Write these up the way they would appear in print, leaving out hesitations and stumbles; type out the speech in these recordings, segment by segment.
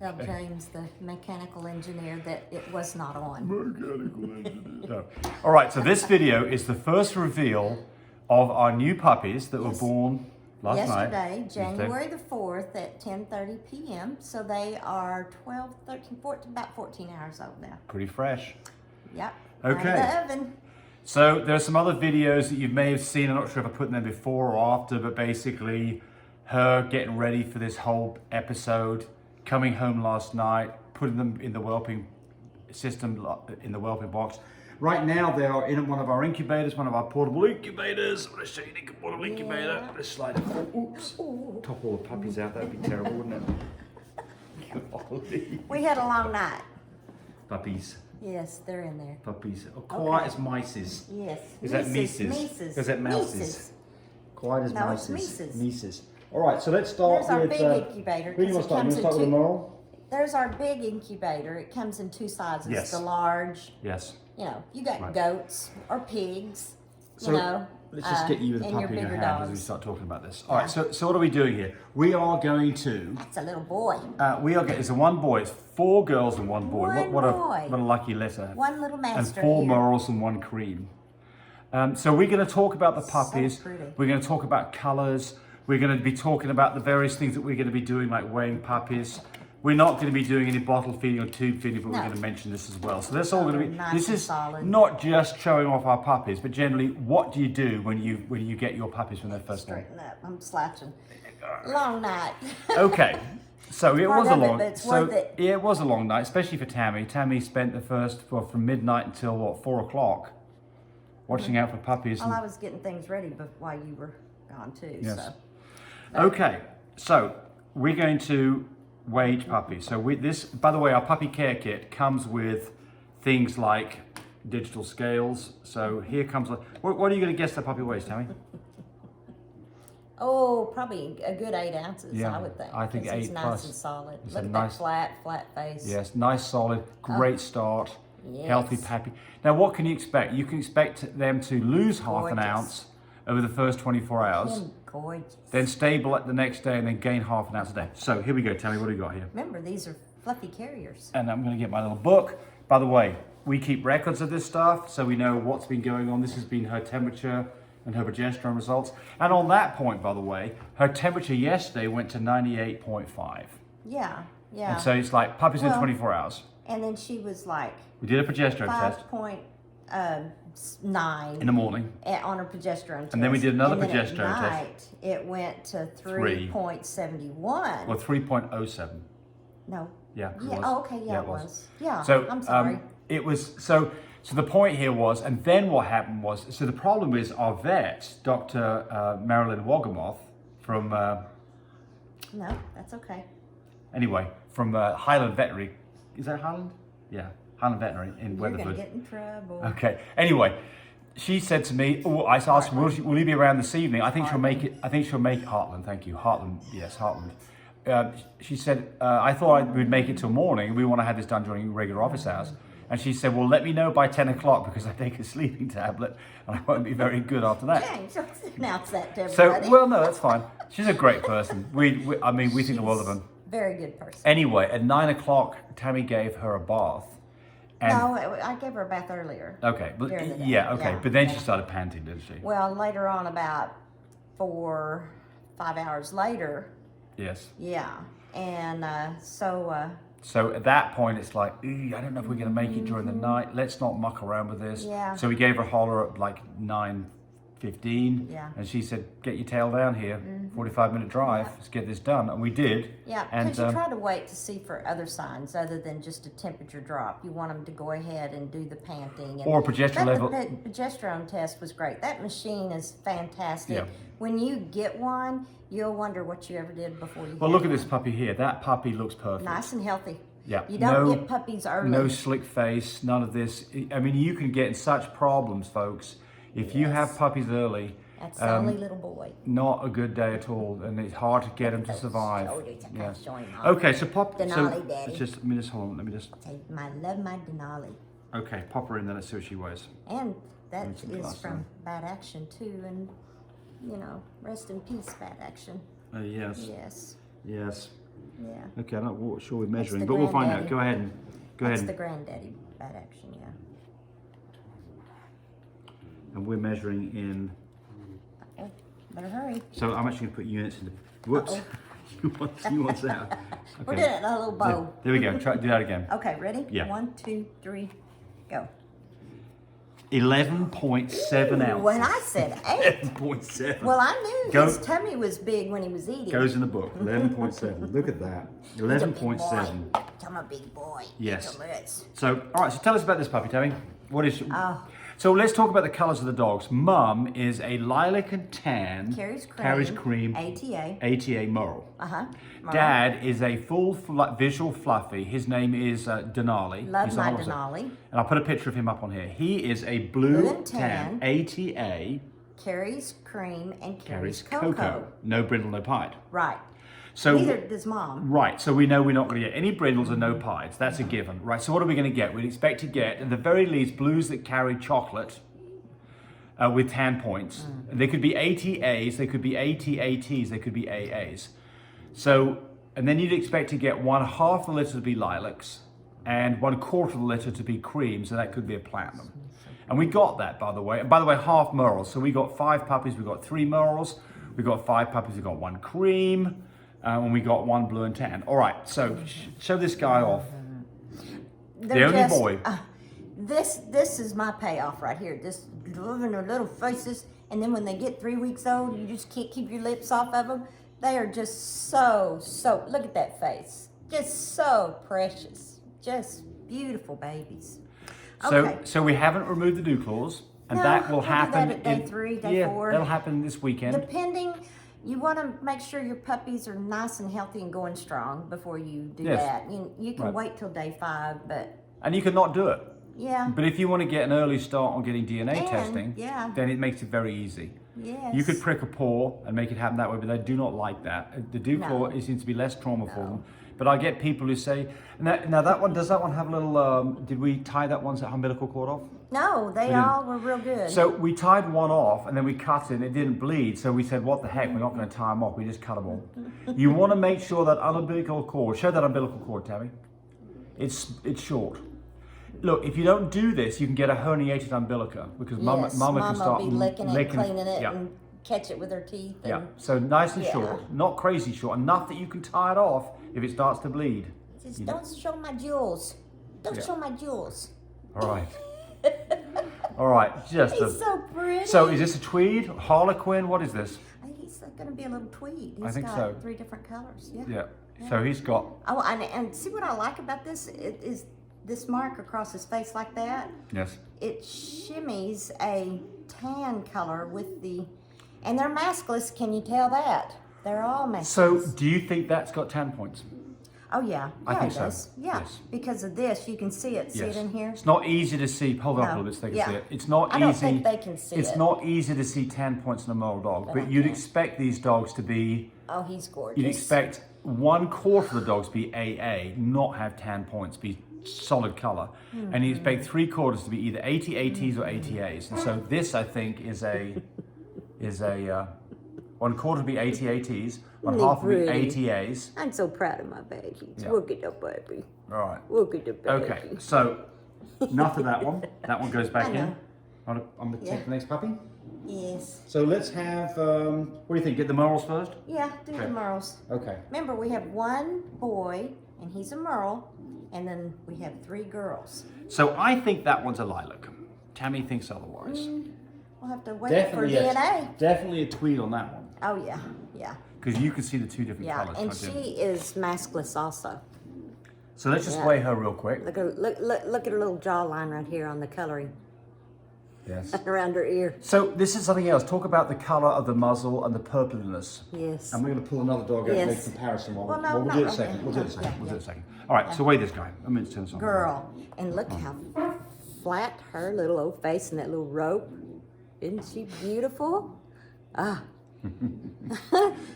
Tell James, the mechanical engineer, that it was not on. Mechanical engineer. No. All right, so this video is the first reveal of our new puppies that were born last night. Yesterday, January the 4th at 10:30 p.m. So they are 12, 13, 14, about 14 hours old now. Pretty fresh. Yep. Okay. Out of the oven. So there are some other videos that you may have seen. I'm not sure if I put them there before or after, but basically her getting ready for this whole episode, coming home last night, putting them in the whelping system, in the whelping box. Right now they are in one of our incubators, one of our portable incubators. I'm going to show you the portable incubator. Let's slide it. Oops. Top all the puppies out. That would be terrible, wouldn't it? We had a long night. Puppies. Yes, they're in there. Puppies. Oh, quiet as mices. Yes. Is that mices? Mises. Is that mouses? Quiet as No, mices. it's mices. Mices. All right, so let's start There's our with... big incubator. Who do you want to start? You want to start with the Merle? There's our big incubator. It comes in two sizes. Yes. The large, Yes. you know, you got Right. goats or pigs, So you know. let's just get you with the and your puppy in your bigger hand as we dogs. start talking about this. All right, so what are we doing here? We are going to... That's a little boy. It's a one boy. It's 4 girls and 1 boy. One What boy. a lucky litter. One little And master 4 here. Merles and 1 cream. So we're going to talk about the puppies. pretty. We're going to talk about colours. We're going to be talking about the various things that we're going to be doing, like weighing puppies. We're not going to be doing any bottle feeding or tube feeding, but we're No. going to mention this as well. So that's all going to be. Nice This and is solid. not just showing off our puppies, but generally, what do you do when you get your puppies when they're first born? Straighten up. I'm slouching. Long night. Okay, so it Part was a of it, long. but it's So worth it. yeah, it was a long night, especially for Tami. Tami spent the first from midnight until what 4 o'clock, watching out for puppies. Well, I was getting things ready while you were gone too. Yes. So. Okay, so we're going to weigh each puppy. So this, by the way, our puppy care kit comes with things like digital scales. So here comes. What are you going to guess the puppy weighs, Tami? Oh, probably a good 8 ounces, Yeah, I would think. I think 'cause 8 He's nice plus. and solid. It's Look a at nice- that flat face. Yes, nice, solid, great start. Yes. Healthy puppy. Now, what can you expect? You can expect them to lose half an Gorgeous. ounce over the first 24 hours, And gorgeous. then stable at the next day, and then gain half an ounce a day. So here we go, Tami. What do we got here? Remember, these are fluffy carriers. And I'm going to get my little book. By the way, we keep records of this stuff, so we know what's been going on. This has been her temperature and her progesterone results. And on that point, by the way, her temperature yesterday went to 98.5. Yeah, yeah. And so it's like puppies in Well, 24 hours. And then she was like We did a progesterone test 5.9 in the morning. on her progesterone test. And then we did another And then progesterone at test. night, it went to 3.71. Or 3.07. No. Yeah, it Yeah. was. Oh, okay. Yeah, it was. Yeah. So I'm sorry. it was so the point here was, and then what happened was, so the problem is our vet, Dr. Marilyn Wogamoth from No, that's okay. from Highland Veterinary. Is that Highland? Yeah, Highland Veterinary in You're Weatherford. gonna get in trouble. Okay. Anyway, she said to me, I asked her, will you be around this evening? I think she'll make it. Heartland. Thank you, Heartland. Yes, Heartland. She said, I thought we'd make it till morning. We want to have this done during regular office hours. And she said, well, let me know by 10 o'clock because I take a sleeping tablet and I won't be very good after that. James, don't announce that to So, everybody. well, no, that's fine. She's a great person. We think the world of her. Very good person. Anyway, at 9 o'clock, Tami gave her a bath. And No, I gave her a bath earlier. Okay, but During the day, yeah, okay. yeah, But then yeah. she started panting, didn't she? Well, later on, about 4-5 hours later, Yes. yeah. And so So at that point, it's like, I don't know if we're going to make it during the night. Let's not muck around with this. Yeah. So we gave her a holler at like 9:15. Yeah. And she said, get your tail down here. 45-minute drive. Let's get this done. And we did. yeah, And because you try to wait to see for other signs other than just a temperature drop. You want them to go ahead and do the panting. And Or progesterone level. The progesterone test was great. That machine is fantastic. Yeah. When you get one, you'll wonder what you ever did before you Well, had look at one. this puppy here. That puppy looks perfect. Nice and healthy. Yeah. You don't No- get puppies early. No slick face, none of this. I mean, you can get in such problems, folks. If you have puppies early, That's the only little boy. not a good day at all, and it's hard to get them to survive. shoulders, I can't show him off. Okay, so pop. Denali, Daddy. Let me just hold on. Let me just. I love my Denali. Okay, pop her in there. Let's see what she weighs. And that Let me see the is last from one. Bad Action too, and rest in peace, Bad Action. Yes. Yes. Yes. Yeah. Okay, I'm not sure we're measuring, the but we'll find out. granddaddy. Go ahead. That's the granddaddy bad action, yeah. And we're measuring in. Oh, better hurry. So I'm actually going to put units in the. Whoops. you want that? Okay. We're doing it in a little bow. There we go. Try do that again. Okay, ready? Yeah. 1, 2, 3, go. 11.7 ounces. When I said 8. 11.7. Well, I knew his tummy was big when he was eating. Goes in the book. 11.7. Look at that. 11.7. I'm a big boy. Yes. Let's. So, all right. So, tell us about this puppy, Tami. What is? Oh. So let's talk about the colours of the dogs. Mum is a lilac and tan. Carries cream. ATA. ATA. ATA Merle. Merle. Dad is a full visual fluffy. His name is Denali. Love He's my a Hollywood. Denali. And I'll put a picture of him up on here. He is a blue and tan. ATA. Carries cream and Carries coco. coco. No brindle, no pied. Right. So neither does Mom. Right, so we know we're not going to get any brindles and no pies. That's a given. Right, so what are we going to get? We'd expect to get, at the very least, blues that carry chocolate with tan points. They could be ATAs, they could be ATATs, they could be AAs. So, and then you'd expect to get 1/2 the litter to be lilacs and 1/4 of the litter to be cream, so that could be a platinum. And we got that, by the way. And by the way, half merles. So we got 5 puppies, we got 3 merles. We got 5 puppies, we got 1 cream. And we got 1 blue and tan. All right, so show this guy off. The only boy. This is my payoff right here. Just loving their little faces, and then when they get 3 weeks old, you just can't keep your lips off of them. They are just so. Look at that face. Just so precious. Just beautiful babies. Okay. So we haven't removed the dew claws, and No, that will we'll do happen that at day 3, day 4. That'll happen this weekend. Depending, you want to make sure your puppies are nice and healthy and going strong before you do Yes. that. You can Right. wait till day 5, but And you can not do it. yeah. But if you want to get an early start on getting DNA And, testing, yeah. then it makes it very easy. Yes. You could prick a paw and make it happen that way, but they do not like that. The dew claw, it seems to be less trauma for them. But I get people who say, now that one, does that one have a little, did we tie that one's umbilical cord off? No, they all were real good. So we tied one off and then we cut it and it didn't bleed. So we said, what the heck, we're not going to tie them off, we just cut them all. You want to make sure that umbilical cord, show that umbilical cord, Tami. It's short. Look, if you don't do this, you can get a herniated umbilica because mama can start be licking it, cleaning it, yeah. and catch it with her teeth. And, Yeah, so nice and Yeah. short, not crazy short, enough that you can tie it off if it starts to bleed. Just don't show my jewels. Don't Yeah. show my jewels. All right. All right, just He's so pretty. So is this a tweed, harlequin, what is this? I think he's going to be a little tweed. I think got so. 3 different colors. Yeah. Yeah, so he's got, Oh, and see what I like about this? It is this mark across his face like that. yes. It shimmies a tan color with the, and they're maskless. Can you tell that? They're all maskless. So do you think that's got 10 points? Oh yeah, I think it so. does. Yeah, Yes. because of this, you can see it. See Yes. it in here. It's not easy to see, hold it up a No. little bit so they can Yeah. see it. It's not I easy. don't think they can see It's it. not easy to see 10 points in a merle dog, But but I you'd can. expect these dogs to be, Oh, he's gorgeous. you'd expect 1/4 of the dogs be AA, not have tan points, be solid color. And you expect 3/4 to be either ATATs or ATAs. And so this, I think, is a 1/4 to be ATATs, 1/2 to be pretty? ATAs. I'm so proud of my babies. Yeah. Look at the baby. All right. Look at the baby. Okay, so enough of that one. That one goes back I know. in. I'm going to take the next puppy. Yes. So let's have, what do you think? Get the merles first? Yeah, do Okay. the merles. Okay. Remember, we have 1 boy, and he's a merle, and then we have 3 girls. So I think that one's a lilac. Tami thinks otherwise. We'll have to wait Definitely for DNA. Definitely a tweed on that one. Oh yeah, yeah, Because you can see the 2 different yeah. colors. And can't you? she is maskless also. So let's just Yeah. weigh her real quick. Look at her little jawline right here on the coloring Yes. around her ear. So this is something else. Talk about the color of the muzzle and the purpliness. Yes. And we're going to pull another dog out and make a Yes. comparison. Well, no, we'll not do it in a right second. now. We'll do it in a Yeah, second. yeah, We'll do it in a yeah. second. All right, so weigh this guy. I'm going to turn this on. Girl, and look how flat her little old face and that little rope. Isn't she beautiful? Ah.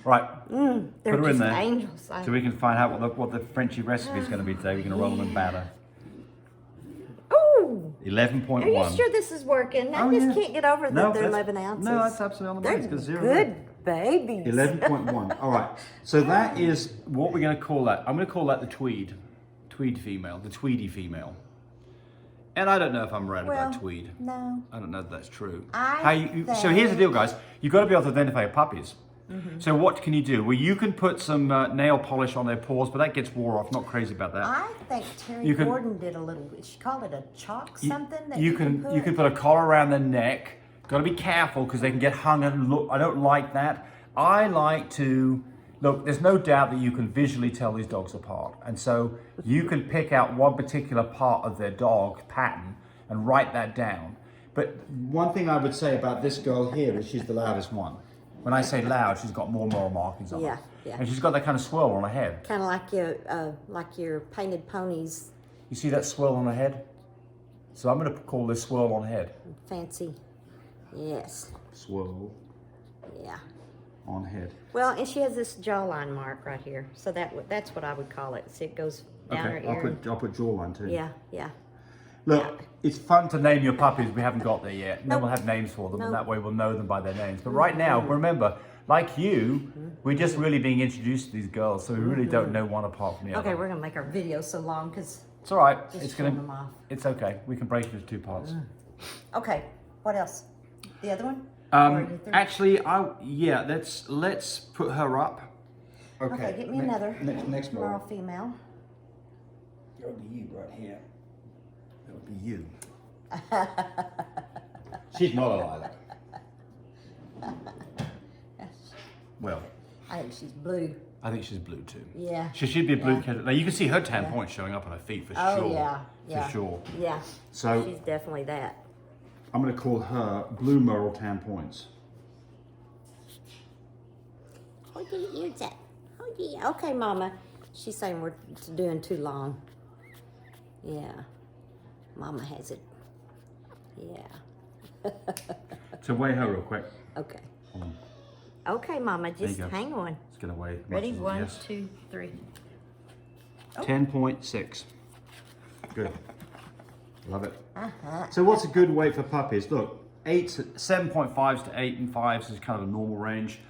Right. They're Put her in just there. angels. So we can find out what the Frenchie recipe is going to be today. We're going to roll them in batter. Ooh. 11.1. Are you sure this is working? I Oh, just yeah. can't get over that No, they're that's- 11 ounces. No, that's absolutely on the They're money. It's 'cause 0. good babies. 11.1. All right. So that is what we're going to call that. I'm going to call that the tweed female, the tweedy female. And I don't know if I'm right about tweed. No. I don't know if that's true. So here's the deal, guys. You've got to be able to identify puppies. So what can you do? Well, you can put some nail polish on their paws, but that gets wore off. Not crazy about that. I think Terry Gordon did a little. She called it a chalk something. You can put a collar around their neck. Got to be careful because they can get hung and look. I don't like that. I like to look. There's no doubt that you can visually tell these dogs apart, and so you can pick out one particular part of their dog pattern and write that down. But one thing I would say about this girl here is she's the loudest one. When I say loud, she's got more moral markings on her. Yeah. And she's got that kind of swirl on her head. Kind of like your painted ponies. You see that swirl on her head? So I'm going to call this swirl on head. Fancy. Yes. Swirl. Yeah. On head. Well, and she has this jawline mark right here. So that's what I would call it. See, it goes down her ear. I'll put jawline too. Yeah. Look, it's fun to name your puppies. We haven't got there yet. No one have names for them, and that way we'll know them by their names. But right now, remember, like you, we're just really being introduced to these girls, so we really don't know one apart from the other. Okay, we're gonna make our video so long because it's all right. It's okay. We can break it into 2 parts. Okay. What else? The other one? Actually, let's put her up. Okay. Get me another. Next male female. That would be you right here. That would be you. She's not a lilac. Well, I think she's blue. I think she's blue too. Yeah. She should be a blue cat. Now you can see her tan points showing up on her feet for sure. Oh yeah. For sure. Yeah. So she's definitely that. I'm going to call her blue moral tan points. Oh, do you use that? Oh yeah. Okay, Mama. She's saying we're doing too long. Yeah. Mama has it. Yeah. So weigh her real quick. Okay. Okay, Mama, just hang on. It's gonna weigh. Ready? 1, 2, 3. 10.6. Good. Love it. So what's a good weight for puppies? Look, 7.5s to 8 and 5s is kind of a normal range.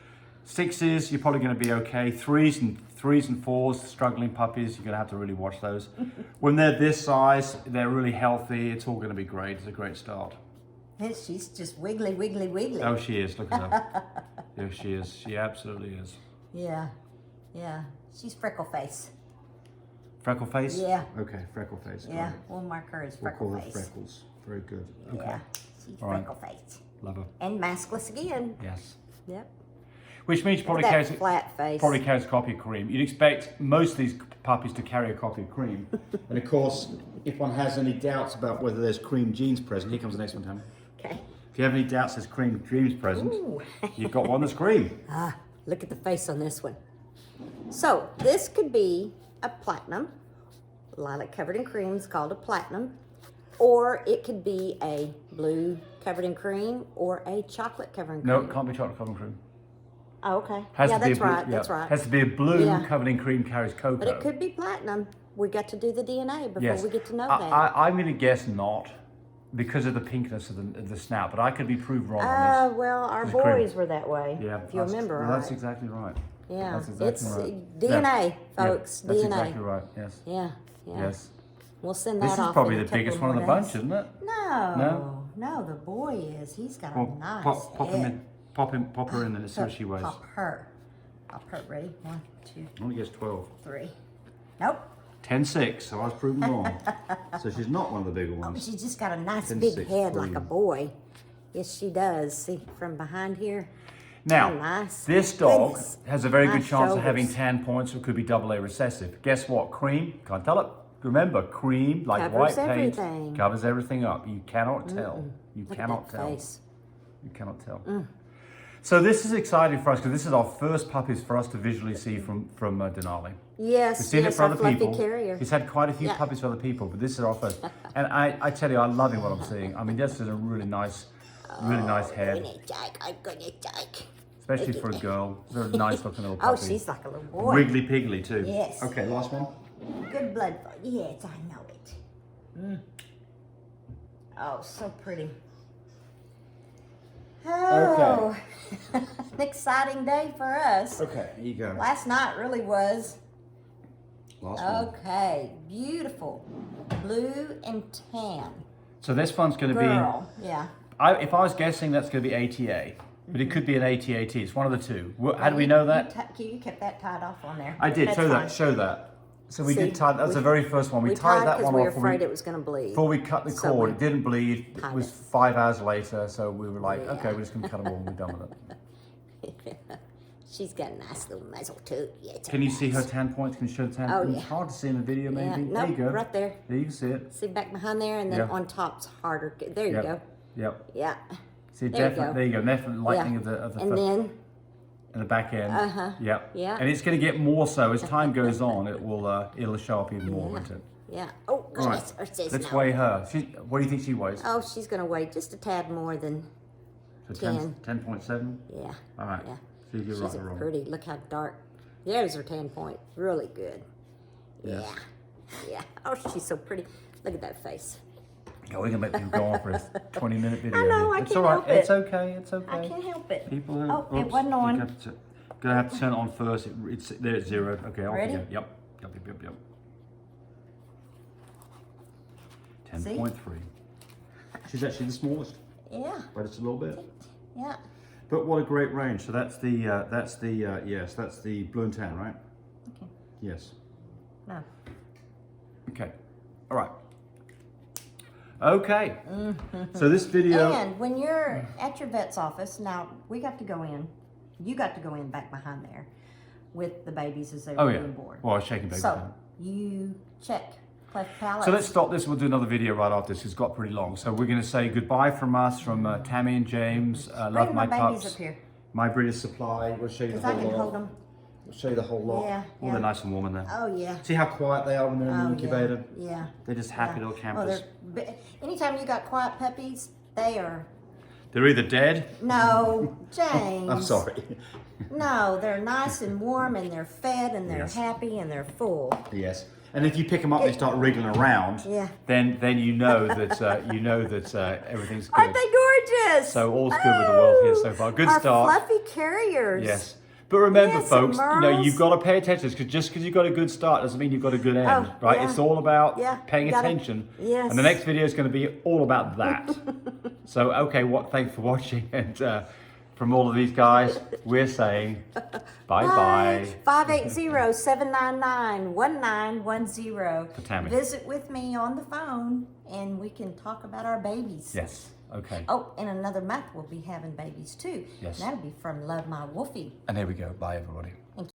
6s, you're probably going to be okay. 3s and 4s, struggling puppies, you're going to have to really watch those. When they're this size, they're really healthy. It's all going to be great. It's a great start. She's just wiggly. Oh, she is. Look at her. Yeah, she is. She absolutely is. Yeah. She's freckle face. Freckle face? Yeah. Okay, freckle face. Yeah, we'll mark her as freckle face. We'll call her Freckles. Very good. Okay. Yeah, she's freckle face. Love her. And maskless again. Yes. Yep. Which means she probably flat face. Probably carries a copy of cream. You'd expect most of these puppies to carry a copy of cream. And of course, if one has any doubts about whether there's cream genes present, here comes the next one, Tami. Okay. If you have any doubts there's cream genes present, you've got one that's cream. Look at the face on this one. So this could be a platinum, lilac covered in cream is called a platinum, or it could be a blue covered in cream or a chocolate covered in cream. No, it can't be chocolate covered in cream. Oh, okay. That's right. Has to be a blue covered in cream carries cocoa. But it could be platinum. We got to do the DNA before we get to know that. I'm going to guess not, because of the pinkness of the snout, but I could be proved wrong on this. Well, our boys were that way, if you remember right. That's exactly right. Yeah, that's exactly it's right. DNA, folks, that's DNA. Exactly right, yes. Yeah. Yes. We'll send that off. This is probably the biggest one of the bunch, isn't it? No, the boy is. He's got a nice head. Pop her in and see what she weighs. Pop her. Ready? 1, 2. I only guess 12. 3. Nope. 10.6, so I was proven wrong. So she's not one of the bigger ones. She's just got a nice big head like a boy. Yes, she does. See, from behind here. Now, this dog has a very good chance of having tan points, or could be AA recessive. Guess what? Cream, can't tell it. Remember, cream, like white paint, covers everything up. You cannot tell. You cannot tell. You cannot tell. So this is exciting for us because this is our first puppies for us to visually see from Denali. Yes, we've seen it for other people. Carrier. He's had quite a few puppies for other people, but this is our first. And I tell you, I'm loving what I'm seeing. I mean, this is a really nice head. I'm gonna take. Especially for a girl. It's a nice looking little puppy. Oh, she's like a little boy. Wiggly piggly too. Yes. Okay, last one. Good blood. Yes, I know it. Oh, so pretty. Oh, an exciting day for us. Okay, here you go. Last night really was. Last one. Okay, beautiful. Blue and tan. So this one's going to be... Girl, yeah. If I was guessing, that's going to be ATA. But it could be an ATAT. It's one of the two. How do we know that? You kept that tied off on there. I did. That's Show fine. that. Show that. So we See, did tie. That's the very first one. We tied tied that one we were off. afraid it was going to bleed. Before we cut the So cord, we it didn't bleed. It tied was it. 5 hours later, so we were like, Yeah. okay, we're just going to cut them all and we're done with it. She's got a nice little muzzle too. Yeah, Can you see her tan points? Can you show the tan Oh, points? yeah. It's hard to see in the video, maybe. Yeah, There you nope, go. right there. There you can see it. See back behind there, and then Yeah. on top's harder. There you Yep. go. Yep. Yeah. See, There you definitely. go. There you go. Definitely lightening Yeah. of the And then, in the back end. Yep. Yeah. And it's going to get more so as time goes on. It'll show up even more, won't it? yeah. Oh, All goodness. right. Or says Let's no. weigh her. What do you think she weighs? Oh, she's going to weigh just a tad more than So 10. 10.7? Yeah. All right. Yeah. See if you're right She's or wrong. pretty. Look how dark. There's her tan point. Really good. Yes. Yeah. Yeah. Oh, she's so pretty. Look at that face. Yeah, we're going to let people go on for a 20-minute video. I know, I It's can't all right. help it. It's okay. It's okay. I can't help it. People who, Oh, it wasn't on. Gonna have to turn it on first. It's there at 0. Okay, off Ready? you go. Yep. 10.3. She's actually the smallest, Yeah. but it's a little bit. Yeah. But what a great range. So that's the yes, that's the blue and tan, right? Okay. Yes. No. Okay. All right. Okay. So this video. And when you're at your vet's office, now we got to go in. You got to go in back behind there with the babies as they were Oh yeah. being born. Well, I was shaking baby. So you check cleft palate. So let's stop this. We'll do another video right after this. It's got pretty long. So we're going to say goodbye from us, from Tami and James. Love Bring my my babies pups. up here, My British supply. We'll show you the because I whole can lot. hold them. We'll show you the whole lot. Yeah, Oh, yeah. they're nice and warm in there. Oh yeah. See how quiet they are when they're in the Oh incubator? yeah. They're just happy Yeah. little Oh, campers. anytime you got quiet puppies, they are. They're either dead. No, James. I'm sorry. No, they're nice and warm, and they're fed, and they're Yes. happy, and they're full. Yes. And if you pick them up and they start wriggling around, Yeah. then you know that everything's good. Aren't they gorgeous? So all's good with the world here so far. Good Our start. fluffy carriers. Yes. But remember, Yes, folks, Merles. you've got to pay attention. Because just because you've got a good start doesn't mean you've got a good end, Oh, right? yeah. It's all about Yeah, paying you gotta- attention. yes. And the next video is going to be all about that. So, okay, thanks for watching. And from all of these guys, we're saying bye-bye. 580-799-1910. For Tami. Visit with me on the phone, and we can talk about our babies. Yes, okay. Oh, in another month, we'll be having babies too. Yes. And that'll be from Love My Wolfie. And there we go. Bye, everybody.